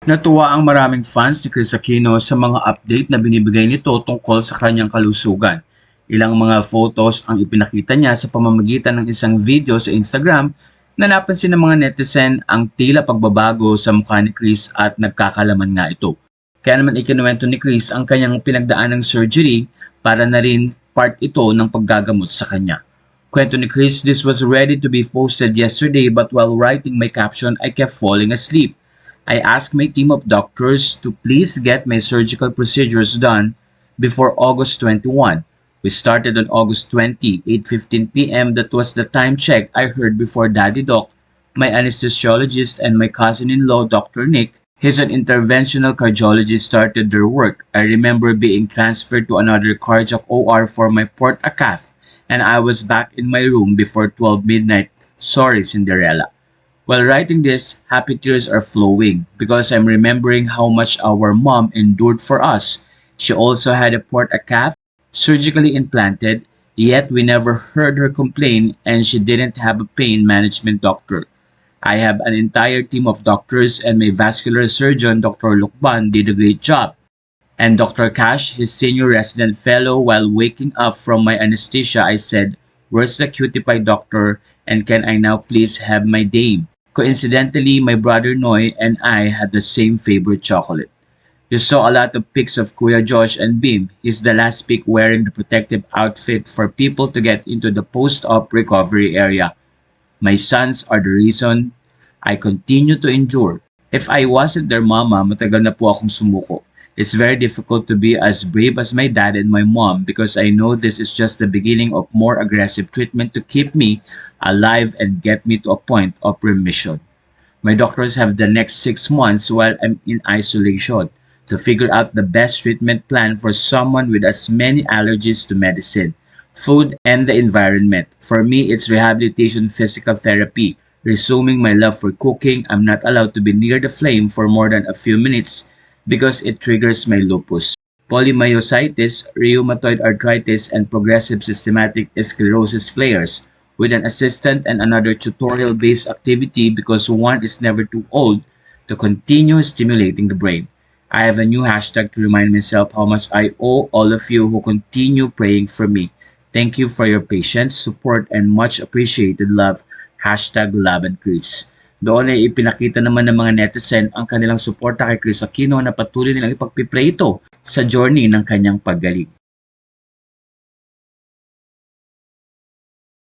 Natuwa ang maraming fans ni Chris Aquino sa mga update na binibigay nito tungkol sa kanyang kalusugan. Ilang mga photos ang ipinakita niya sa pamamagitan ng isang video sa Instagram na napansin ng mga netizen ang tila pagbabago sa mukha ni Chris at nagkakalaman nga ito. Kaya naman ikinuwento ni Chris ang kanyang pinagdaan ng surgery para na rin part ito ng paggagamot sa kanya. Kwento ni Chris, "This was ready to be posted yesterday but while writing my caption, I kept falling asleep. I asked my team of doctors to please get my surgical procedures done before August 21. We started on August 20, 8:15 p.m. That was the time check I heard before Daddy Doc, my anesthesiologist, and my cousin-in-law, Dr. Nick, he's an interventional cardiologist, started their work. I remember being transferred to another cardiac OR for my port a cath, and I was back in my room before 12 midnight. Sorry, Cinderella." While writing this, happy tears are flowing because I'm remembering how much our mom endured for us. She also had a port a cath surgically implanted, yet we never heard her complain and she didn't have a pain management doctor. I have an entire team of doctors and my vascular surgeon, Dr. Lukban, did a great job. And Dr. Cash, his senior resident fellow, while waking up from my anesthesia, I said, "Where's the cutie pie doctor? And can I now please have my dame?" Coincidentally, my brother Noy and I had the same favorite chocolate. You saw a lot of pics of Kuya Josh and Bim. He's the last pic wearing the protective outfit for people to get into the post-op recovery area. My sons are the reason I continue to endure. If I wasn't their mama, matagal na po akong sumuko. It's very difficult to be as brave as my dad and my mom because I know this is just the beginning of more aggressive treatment to keep me alive and get me to a point of remission. My doctors have the next 6 months while I'm in isolation to figure out the best treatment plan for someone with as many allergies to medicine, food, and the environment. For me, it's rehabilitation physical therapy. Resuming my love for cooking, I'm not allowed to be near the flame for more than a few minutes because it triggers my lupus, polymyositis, rheumatoid arthritis, and progressive systematic sclerosis flares, with an assistant and another tutorial-based activity because one is never too old to continue stimulating the brain. I have a new hashtag to remind myself how much I owe all of you who continue praying for me. Thank you for your patience, support, and much appreciated love. Hashtag Love and Chris. Doon ay ipinakita naman ng mga netizen ang kanilang suporta kay Chris Aquino na patuloy nilang ipagpipray ito sa journey ng kanyang paggaling.